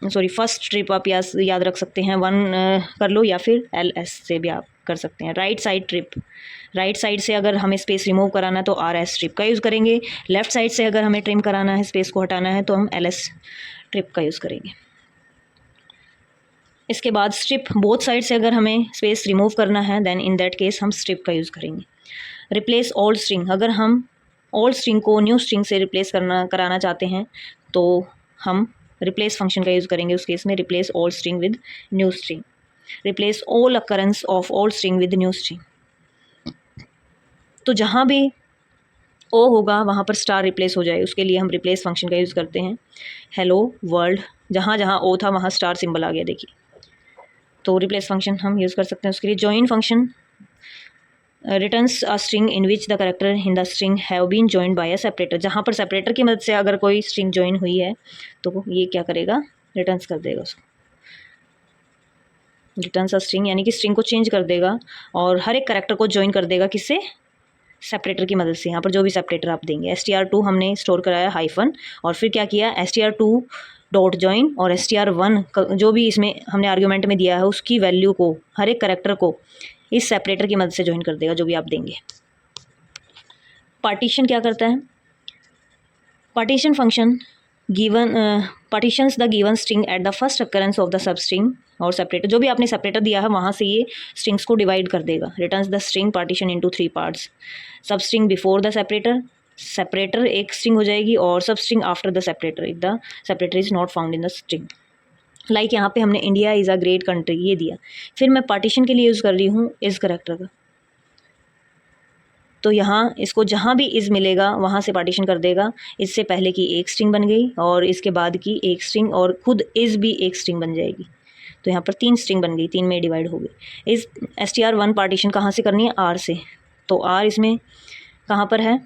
sorry first trip आप याद रख सकते हैं, 1 कर लो या फिर ls से भी आप कर सकते हैं। Right side trip, right side से अगर हमें स्पेस रिमूव कराना है तो rs ट्रिप का यूज़ करेंगे, लेफ्ट साइड से अगर हमें ट्रिम कराना है स्पेस को हटाना है तो हम ls ट्रिप का यूज़ करेंगे। इसके बाद स्ट्रिप, बोथ साइड से अगर हमें स्पेस रिमूव करना है देन इन दैट केस हम स्ट्रिप का यूज़ करेंगे। रिप्लेस ओल्ड स्ट्रिंग, अगर हम ओल्ड स्ट्रिंग को न्यू स्ट्रिंग से रिप्लेस कराना चाहते हैं तो हम रिप्लेस फंक्शन का यूज़ करेंगे। उस केस में replace old string with new string, replace all occurrence of old string with new string, तो जहाँ भी ओ होगा वहाँ पर स्टार रिप्लेस हो जाए, उसके लिए हम रिप्लेस फंक्शन का यूज़ करते हैं। हेलो वर्ल्ड, जहाँ जहाँ ओ था वहाँ स्टार सिंबल आ गया देखिए, तो रिप्लेस फंक्शन हम यूज़ कर सकते हैं उसके लिए। Join function returns a string in which the character in the string have been joined by a separator, जहाँ पर सेपरेटर की मदद से अगर कोई स्ट्रिंग जॉइन हुई है तो ये क्या करेगा, रिटर्न्स कर देगा उसको, रिटर्न्स अ स्ट्रिंग यानी कि स्ट्रिंग को चेंज कर देगा और हर एक करेक्टर को जॉइन कर देगा, किससे, सेपरेटर की मदद से। यहाँ पर जो भी सेपरेटर आप देंगे, str2 हमने स्टोर कराया हाइफन और फिर क्या किया, str2 डॉट जॉइन और str1 जो भी इसमें हमने आर्ग्यूमेंट में दिया है उसकी वैल्यू को हर एक करेक्टर को इस सेपरेटर की मदद से जॉइन कर देगा जो भी आप देंगे। पार्टीशन क्या करता है, partition function given partitions the given string at the first occurrence of the sub string और सेपरेटर, जो भी आपने सेपरेटर दिया है वहाँ से ये स्ट्रिंग्स को डिवाइड कर देगा। Returns the string partition into 3 parts, सब string before the separator, separator एक स्ट्रिंग हो जाएगी और सब string after the separator if the separator is not found in the string. Like यहाँ पे हमने India is a great country ये दिया, फिर मैं पार्टीशन के लिए यूज़ कर रही हूँ इस करेक्टर का, तो यहाँ इसको जहाँ भी इज़ मिलेगा वहाँ से पार्टीशन कर देगा। इससे पहले की एक स्ट्रिंग बन गई और इसके बाद की एक स्ट्रिंग और खुद इज़ भी एक स्ट्रिंग बन जाएगी, तो यहाँ पर 3 स्ट्रिंग बन गई, 3 में डिवाइड हो गई। इस str1 पार्टीशन कहाँ से करनी है, r से, तो r इसमें कहाँ पर है,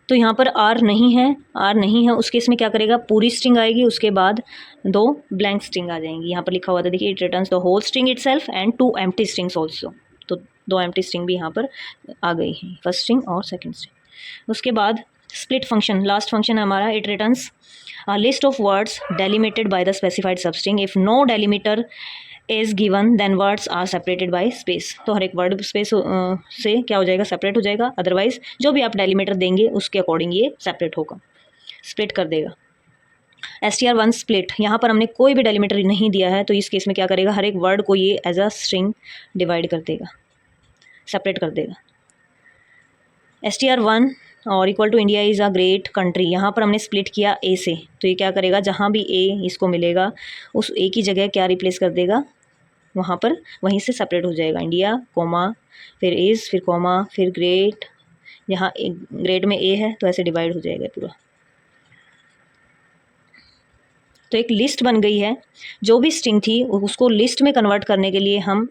तो यहाँ पर r नहीं है, r नहीं है, उस केस में क्या करेगा, पूरी स्ट्रिंग आएगी उसके बाद 2 ब्लैंक स्ट्रिंग आ जाएंगी। यहाँ पर लिखा हुआ था देखिए, it returns the whole string itself and 2 empty strings also, तो 2 एम्प्टी स्ट्रिंग भी यहाँ पर आ गई हैं, फर्स्ट स्ट्रिंग और सेकंड स्ट्रिंग। उसके बाद स्प्लिट फंक्शन, लास्ट फंक्शन है हमारा, it returns a list of words delimited by the specified substring if no delimiter is given then words are separated by space, तो हर एक वर्ड स्पेस से क्या हो जाएगा, सेपरेट हो जाएगा, अदरवाइज जो भी आप डेलीमीटर देंगे उसके अकॉर्डिंग ये सेपरेट होगा, स्प्लिट कर देगा। str1 स्प्लिट, यहाँ पर हमने कोई भी डेलीमीटर नहीं दिया है तो इस केस में क्या करेगा, हर एक वर्ड को ये एज अ स्ट्रिंग डिवाइड कर देगा, सेपरेट कर देगा। str1 और equal to India is a great country, यहाँ पर हमने स्प्लिट किया ए से, तो ये क्या करेगा, जहाँ भी ए इसको मिलेगा उस ए की जगह क्या रिप्लेस कर देगा, वहाँ पर वहीं से सेपरेट हो जाएगा, इंडिया कोमा फिर इज़ फिर कोमा फिर ग्रेट, यहाँ ग्रेट में ए है तो ऐसे डिवाइड हो जाएगा पूरा। तो एक लिस्ट बन गई है, जो भी स्ट्रिंग थी उसको लिस्ट में कन्वर्ट करने के लिए हम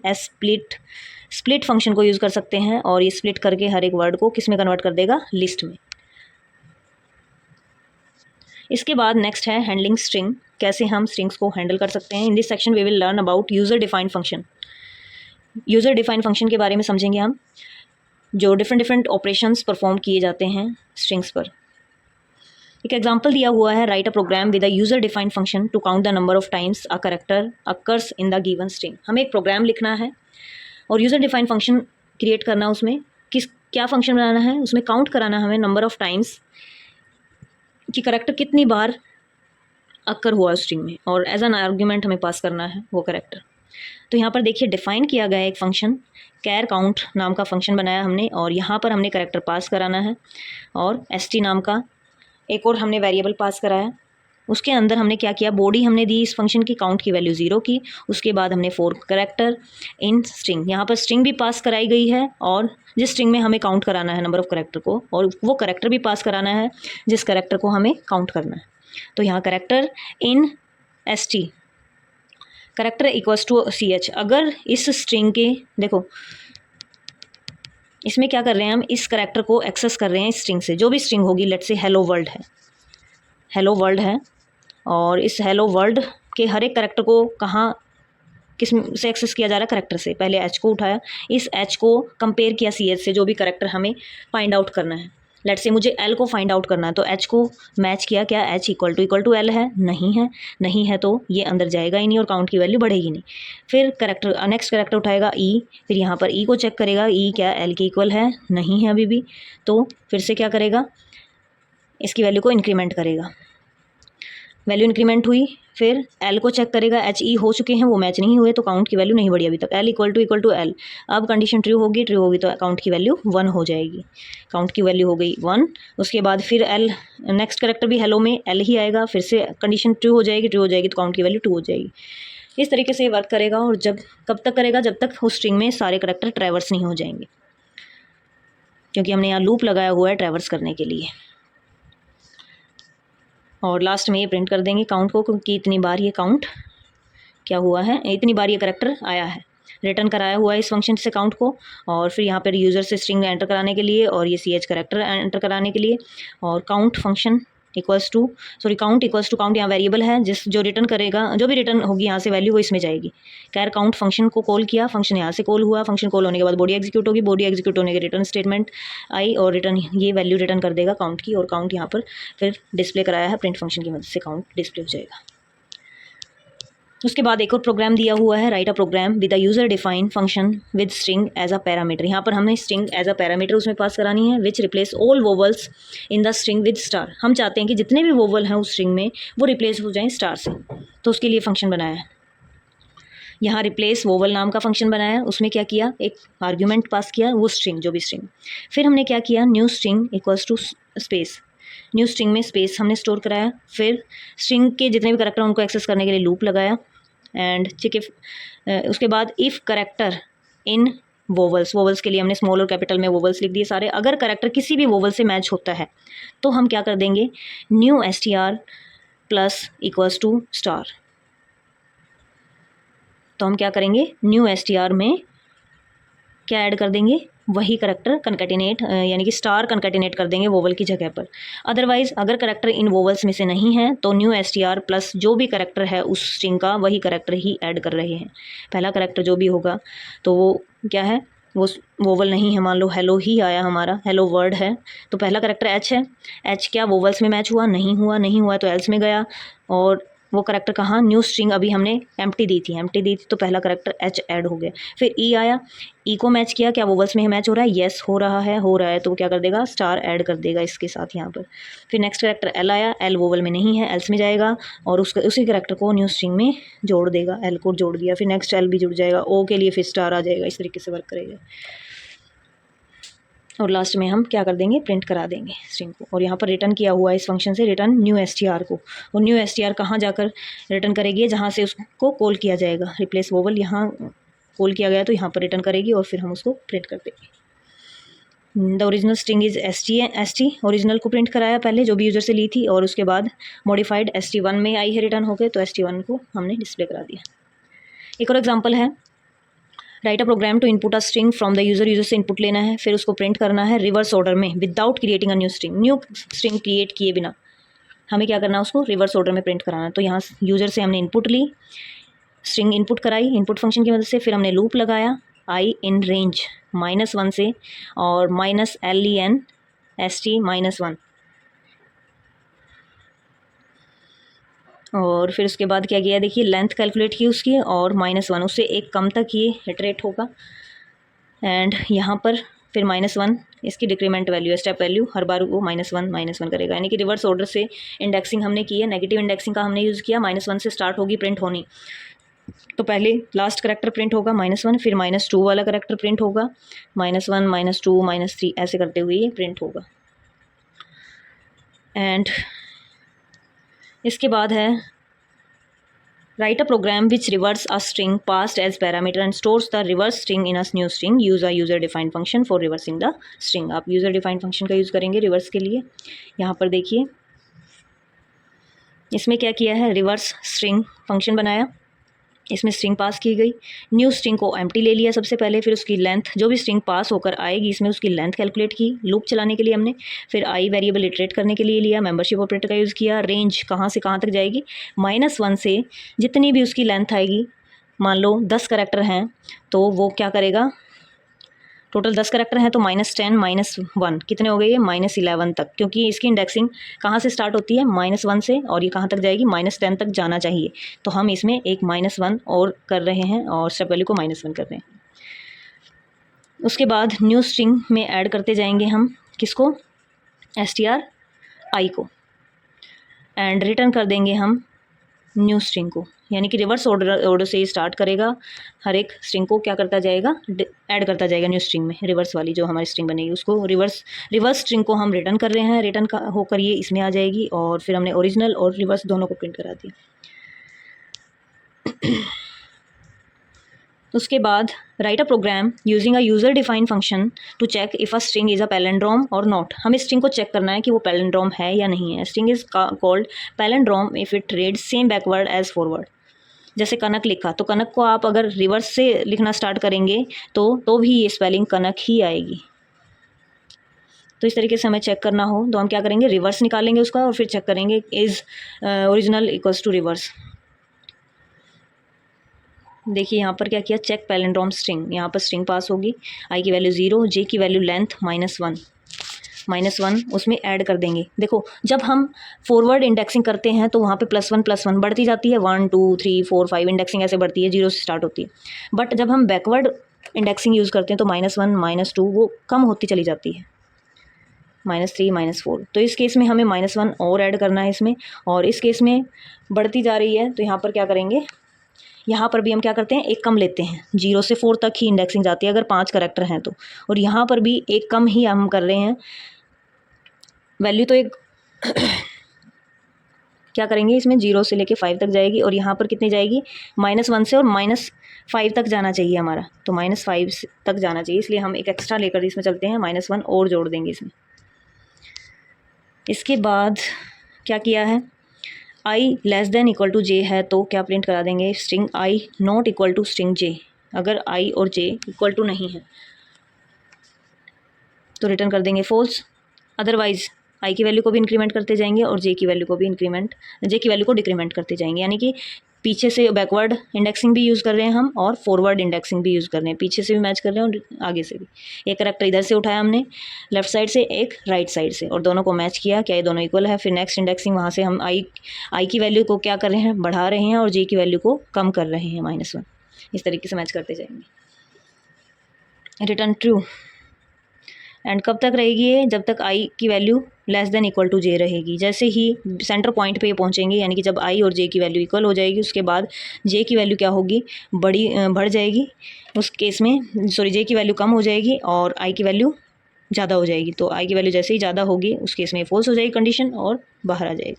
स्प्लिट फंक्शन को यूज़ कर सकते हैं और ये स्प्लिट करके हर एक वर्ड को किस में कन्वर्ट कर देगा, लिस्ट में। इसके बाद नेक्स्ट है हैंडलिंग स्ट्रिंग, कैसे हम स्ट्रिंग्स को हैंडल कर सकते हैं। In this section we will learn about user defined function, user defined function के बारे में समझेंगे हम, जो डिफरेंट ऑपरेशंस परफॉर्म किए जाते हैं स्ट्रिंग्स पर। एक एग्जांपल दिया हुआ है, write a program with a user defined function to count the number of times a character occurs in the given string. हमें एक प्रोग्राम लिखना है और यूज़र डिफाइंड फंक्शन क्रिएट करना, उसमें क्या फंक्शन बनाना है, उसमें काउंट कराना हमें नंबर ऑफ टाइम्स कि करेक्टर कितनी बार अक्कर हुआ स्ट्रिंग में, और एज एन आर्ग्यूमेंट हमें पास करना है वो कैरेक्टर। तो यहाँ पर देखिए डिफाइन किया गया है एक फंक्शन, कैर काउंट नाम का फंक्शन बनाया हमने, और यहाँ पर हमने कैरेक्टर पास कराना है, और st नाम का एक और हमने वेरिएबल पास कराया। उसके अंदर हमने क्या किया, बॉडी हमने दी इस फंक्शन की, काउंट की वैल्यू 0 की। उसके बाद हमने 4 कैरेक्टर इन स्ट्रिंग, यहाँ पर स्ट्रिंग भी पास कराई गई है, और जिस स्ट्रिंग में हमें काउंट कराना है नंबर ऑफ़ कैरेक्टर को, और वो कैरेक्टर भी पास कराना है जिस कैरेक्टर को हमें काउंट करना है। तो यहाँ character in st character equals to ch। अगर इस स्ट्रिंग के देखो इसमें क्या कर रहे हैं हम, इस कैरेक्टर को एक्सेस कर रहे हैं स्ट्रिंग से, जो भी स्ट्रिंग होगी, लेट्स से हेलो वर्ल्ड है, हेलो वर्ल्ड है, और इस हेलो वर्ल्ड के हर एक कैरेक्टर को कहाँ किस से एक्सेस किया जा रहा है, कैरेक्टर से। पहले एच को उठाया, इस एच को कंपेयर किया सी एच से, जो भी कैरेक्टर हमें फाइंड आउट करना है। लेट्स से मुझे एल को फाइंड आउट करना है, तो एच को मैच किया, क्या एच इक्वल टू एल है, नहीं है तो ये अंदर जाएगा ही नहीं और काउंट की वैल्यू बढ़ेगी नहीं। फिर कैरेक्टर नेक्स्ट कैरेक्टर उठाएगा ई, फिर यहाँ पर ई को चेक करेगा, ई क्या एल के इक्वल है, नहीं है अभी भी, तो फिर से क्या करेगा, इसकी वैल्यू को इंक्रीमेंट करेगा, वैल्यू इंक्रीमेंट हुई। फिर एल को चेक करेगा, एच ई हो चुके हैं, वो मैच नहीं हुए तो काउंट की वैल्यू नहीं बढ़ी अभी तक, एल इक्वल टू एल। अब कंडीशन ट्रू होगी तो काउंट की वैल्यू 1 हो जाएगी, काउंट की वैल्यू हो गई 1। उसके बाद फिर एल नेक्स्ट कैरेक्टर भी हेलो में एल ही आएगा, फिर से कंडीशन ट्रू हो जाएगी तो काउंट की वैल्यू 2 हो जाएगी। इस तरीके से वर्क करेगा, और कब तक करेगा, जब तक उस स्ट्रिंग में सारे कैरेक्टर ट्रैवर्स नहीं हो जाएंगे, क्योंकि हमने यहाँ लूप लगाया हुआ है ट्रैवर्स करने के लिए। और लास्ट में ये प्रिंट कर देंगे काउंट को, कि इतनी बार ये काउंट क्या हुआ है, इतनी बार ये कैरेक्टर आया है, रिटर्न कराया हुआ है इस फंक्शन से काउंट को। और फिर यहाँ पर यूज़र से स्ट्रिंग एंटर कराने के लिए, और ये ch कैरेक्टर एंटर कराने के लिए, और count function count equals to count यहाँ वेरिएबल है, जो रिटर्न करेगा, जो भी रिटर्न होगी यहाँ से वैल्यू वो इसमें जाएगी। कैर काउंट फंक्शन को कॉल किया, फंक्शन यहाँ से कॉल हुआ, फंक्शन कॉल होने के बाद बॉडी एग्जीक्यूट होगी, बॉडी एग्जीक्यूट होने के रिटर्न स्टेटमेंट आई, और रिटर्न ये वैल्यू रिटर्न कर देगा काउंट की, और काउंट यहाँ पर फिर डिस्प्ले कराया है प्रिंट फंक्शन की मदद से, काउंट डिस्प्ले हो जाएगा। उसके बाद एक और प्रोग्राम दिया हुआ है, write a program with a user define function with string as a parameter. यहाँ पर हमें स्ट्रिंग एज अ पैरामीटर उसमें पास करानी है, which replace all vowels in the string with star. हम चाहते हैं कि जितने भी वोवल हैं उस स्ट्रिंग में वो रिप्लेस हो जाएं स्टार से, तो उसके लिए फंक्शन बनाया है। यहाँ रिप्लेस वोवल नाम का फंक्शन बनाया है, उसमें क्या किया, एक आर्ग्यूमेंट पास किया, वो स्ट्रिंग जो भी स्ट्रिंग। फिर हमने क्या किया, new string equals to space, new string में स्पेस हमने स्टोर कराया। फिर स्ट्रिंग के जितने भी कैरेक्टर उनको एक्सेस करने के लिए लूप लगाया, एंड ठीक है। उसके बाद इफ़ करेक्टर इन वोवल्स के लिए हमने स्मॉल और कैपिटल में वोवल्स लिख दिए सारे। अगर करेक्टर किसी भी वोवल से मैच होता है तो हम क्या कर देंगे, new str plus equals to star. तो हम क्या करेंगे, न्यू str में क्या ऐड कर देंगे, वही करेक्टर कंकैटिनेट, यानी कि स्टार कंकैटिनेट कर देंगे वोवल की जगह पर। अदरवाइज अगर करेक्टर इन वोवल्स में से नहीं है तो न्यू str प्लस जो भी करेक्टर है उस स्ट्रिंग का वही करेक्टर ही ऐड कर रहे हैं। पहला करेक्टर जो भी होगा तो वो क्या है, वो वोवल नहीं है, मान लो हेलो ही आया हमारा, हेलो वर्ड है, तो पहला करेक्टर एच है, एच क्या वोवल्स में मैच हुआ, नहीं हुआ तो एल्स में गया, और वो करेक्टर कहाँ, न्यू स्ट्रिंग अभी हमने एम्प्टी दी थी तो पहला करेक्टर एच ऐड हो गया। फिर ई आया, ई को मैच किया, क्या वोवल्स में मैच हो रहा है, येस हो रहा है, तो वो क्या कर देगा, स्टार ऐड कर देगा इसके साथ यहाँ पर। फिर नेक्स्ट करेक्टर एल आया, एल वोवल में नहीं है, एल्स में जाएगा, और उसी करेक्टर को न्यू स्ट्रिंग में जोड़ देगा, एल को जोड़ दिया, फिर नेक्स्ट एल भी जुड़ जाएगा, ओ के लिए फिर स्टार आ जाएगा, इस तरीके से वर्क करेगा। और लास्ट में हम क्या कर देंगे, प्रिंट करा देंगे स्ट्रिंग को। और यहाँ पर रिटर्न किया हुआ है इस फंक्शन से, रिटर्न न्यू str को, और न्यू str कहाँ जाकर रिटर्न करेगी, जहाँ से उसको कॉल किया जाएगा, रिप्लेस वोवल यहाँ कॉल किया गया तो यहाँ पर रिटर्न करेगी, और फिर हम उसको प्रिंट कर देंगे। The original string is st, original को प्रिंट कराया पहले जो भी यूज़र से ली थी, और उसके बाद मॉडिफाइड st1 में आई है रिटर्न होकर, तो st1 को हमने डिस्प्ले करा दिया। एक और एग्जाम्पल है, write a program to input a string from the user से इनपुट लेना है, फिर उसको प्रिंट करना है रिवर्स ऑर्डर में without creating a new string create किए बिना हमें क्या करना है, उसको रिवर्स ऑर्डर में प्रिंट कराना है। तो यहाँ यूज़र से हमने इनपुट ली, स्ट्रिंग इनपुट कराई इनपुट फंक्शन की मदद से, फिर हमने लूप लगाया आई इन रेंज -1 से, और -len st -1, और फिर उसके बाद क्या किया, देखिए लेंथ कैलकुलेट की उसकी, और -1 उससे एक कम तक ये इटरेट होगा, एंड यहाँ पर फिर -1 इसकी डिक्रीमेंट वैल्यू है, स्टेप वैल्यू हर बार वो -1 करेगा, यानी कि रिवर्स ऑर्डर से इंडेक्सिंग हमने की है, नेगेटिव इंडेक्सिंग का हमने यूज़ किया, -1 से स्टार्ट होगी प्रिंट होनी। तो पहले लास्ट करेक्टर प्रिंट होगा -1, फिर -2 वाला करेक्टर प्रिंट होगा, -1 -2 -3 ऐसे करते हुए ये प्रिंट होगा। एंड इसके बाद है write a program which reverse a string passed as parameter and stores the reverse string in a new string. Use a user defined function for reversing the string. आप user defined function का use करेंगे reverse के लिए। यहाँ पर देखिए इसमें क्या किया है, रिवर्स स्ट्रिंग फंक्शन बनाया, इसमें स्ट्रिंग पास की गई, न्यू स्ट्रिंग को एम्प्टी ले लिया सबसे पहले, फिर उसकी लेंथ जो भी स्ट्रिंग पास होकर आएगी इसमें उसकी लेंथ कैलकुलेट की लूप चलाने के लिए हमने, फिर आई वेरिएबल इटरेट करने के लिए लिया, मेंबरशिप ऑपरेटर का यूज़ किया, रेंज कहाँ से कहाँ तक जाएगी, -1 से जितनी भी उसकी लेंथ आएगी, मान लो 10 करैक्टर हैं तो वो क्या करेगा, टोटल 10 करैक्टर हैं तो -10 -1 कितने हो गए, ये -11 तक, क्योंकि इसकी इंडेक्सिंग कहाँ से स्टार्ट होती है, -1 से, और ये कहाँ तक जाएगी, -10 तक जाना चाहिए। तो हम इसमें एक -1 और कर रहे हैं और स्टेप वैल्यू को -1 कर रहे हैं। उसके बाद न्यू स्ट्रिंग में ऐड करते जाएंगे हम किसको, str को, एंड रिटर्न कर देंगे हम न्यू स्ट्रिंग को, यानी कि रिवर्स ऑर्डर से स्टार्ट करेगा, हर एक स्ट्रिंग को क्या करता जाएगा, ऐड करता जाएगा न्यू स्ट्रिंग में, रिवर्स वाली जो हमारी स्ट्रिंग बनेगी उसको रिवर्स स्ट्रिंग को हम रिटर्न कर रहे हैं, रिटर्न होकर ये इसमें आ जाएगी, और फिर हमने ओरिजिनल और रिवर्स दोनों को प्रिंट करा दिया। उसके बाद write a program using a user defined function to check if a string is a palindrome और नॉट। हमें स्ट्रिंग को चेक करना है कि वो पैलिंड्रोम है या नहीं है। String is called palindrome if it reads same backward as forward. जैसे कनक लिखा तो कनक को आप अगर रिवर्स से लिखना स्टार्ट करेंगे तो भी ये स्पेलिंग कनक ही आएगी। तो इस तरीके से हमें चेक करना हो तो हम क्या करेंगे, रिवर्स निकालेंगे उसका और फिर चेक करेंगे is original equals to reverse. देखिए यहाँ पर क्या किया, चेक पैलिंड्रोम स्ट्रिंग, यहाँ पर स्ट्रिंग पास होगी, आई की वैल्यू 0, जे की वैल्यू लेंथ -1 उसमें ऐड कर देंगे। देखो जब हम फॉरवर्ड इंडेक्सिंग करते हैं तो वहाँ पे +1 बढ़ती जाती है, 1 2 3 4 5 इंडेक्सिंग ऐसे बढ़ती है, 0 से स्टार्ट होती है। बट जब हम बैकवर्ड इंडेक्सिंग यूज़ करते हैं तो -1 -2 वो कम होती चली जाती है, -3 -4। तो इस केस में हमें -1 और ऐड करना है इसमें, और इस केस में बढ़ती जा रही है तो यहाँ पर क्या करेंगे, यहाँ पर भी हम क्या करते हैं, एक कम लेते हैं, 0 से 4 तक ही इंडेक्सिंग जाती है अगर 5 करैक्टर हैं तो, और यहाँ पर भी एक कम ही हम कर रहे हैं, वैल्यू तो एक क्या करेंगे इसमें 0 से लेके 5 तक जाएगी, और यहाँ पर कितनी जाएगी, -1 से, और -5 तक जाना चाहिए हमारा, तो -5 तक जाना चाहिए, इसलिए हम एक एक्स्ट्रा लेकर इसमें चलते हैं, -1 और जोड़ देंगे इसमें। इसके बाद क्या किया है, i < j है तो क्या प्रिंट करा देंगे, string i not equal to string j। अगर i और j इक्वल टू नहीं है तो रिटर्न कर देंगे फॉल्स, अदरवाइज i की वैल्यू को भी इंक्रीमेंट करते जाएंगे और j की वैल्यू को डिक्रीमेंट करते जाएंगे, यानी कि पीछे से बैकवर्ड इंडेक्सिंग भी यूज़ कर रहे हैं हम और फॉरवर्ड इंडेक्सिंग भी यूज़ कर रहे हैं, पीछे से भी मैच कर रहे हैं और आगे से भी। एक करैक्टर इधर से उठाया हमने लेफ्ट साइड से, एक राइट साइड से, और दोनों को मैच किया, क्या ये दोनों इक्वल है, फिर नेक्स्ट इंडेक्सिंग वहाँ से हम आई की वैल्यू को क्या कर रहे हैं, बढ़ा रहे हैं, और जे की वैल्यू को कम कर रहे हैं, -1। इस तरीके से मैच करते जाएंगे। रिटर्न ट्रू, एंड कब तक रहेगी ये, जब तक i की वैल्यू < j रहेगी। जैसे ही सेंटर पॉइंट पे ये पहुँचेंगे, यानी कि जब i और j की वैल्यू इक्वल हो जाएगी, उसके बाद j की वैल्यू क्या होगी, बढ़ जाएगी, उस केस में j की वैल्यू कम हो जाएगी और i की वैल्यू ज़्यादा हो जाएगी। तो i की वैल्यू जैसे ही ज़्यादा होगी उस केस में फॉल्स हो जाएगी कंडीशन और बाहर आ जाएगी।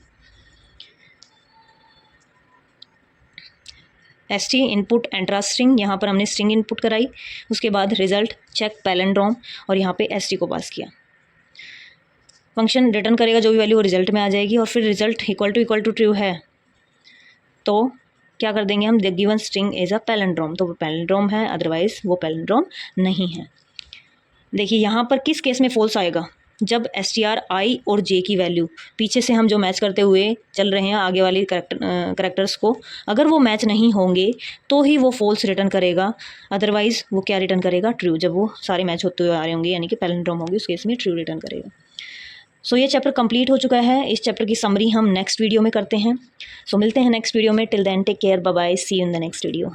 st इनपुट एंट्रा स्ट्रिंग, यहाँ पर हमने स्ट्रिंग इनपुट कराई, उसके बाद रिजल्ट चेक पैलिंड्रोम, और यहाँ पे st को पास किया। फंक्शन रिटर्न करेगा जो भी वैल्यू वो रिजल्ट में आ जाएगी, और फिर रिजल्ट इक्वल टू ट्रू है तो क्या कर देंगे हम, the given string is a palindrome, तो वो पैलिंड्रोम है, अदरवाइज वो पैलिंड्रोम नहीं है। देखिए यहाँ पर किस केस में फॉल्स आएगा, जब str i और j की वैल्यू पीछे से हम जो मैच करते हुए चल रहे हैं आगे वाली करैक्टर्स को, अगर वो मैच नहीं होंगे तो ही वो फॉल्स रिटर्न करेगा, अदरवाइज़ वो क्या रिटर्न करेगा, ट्रू। जब वो सारे मैच होते हुए आ रहे होंगे यानी कि पैलिंड्रोम होंगे, उस केस में ट्रू रिटर्न करेगा। सो ये चैप्टर कंप्लीट हो चुका है। इस चैप्टर की समरी हम नेक्स्ट वीडियो में करते हैं। सो मिलते हैं नेक्स्ट वीडियो में। Till then take care, bye bye, see you in the next video.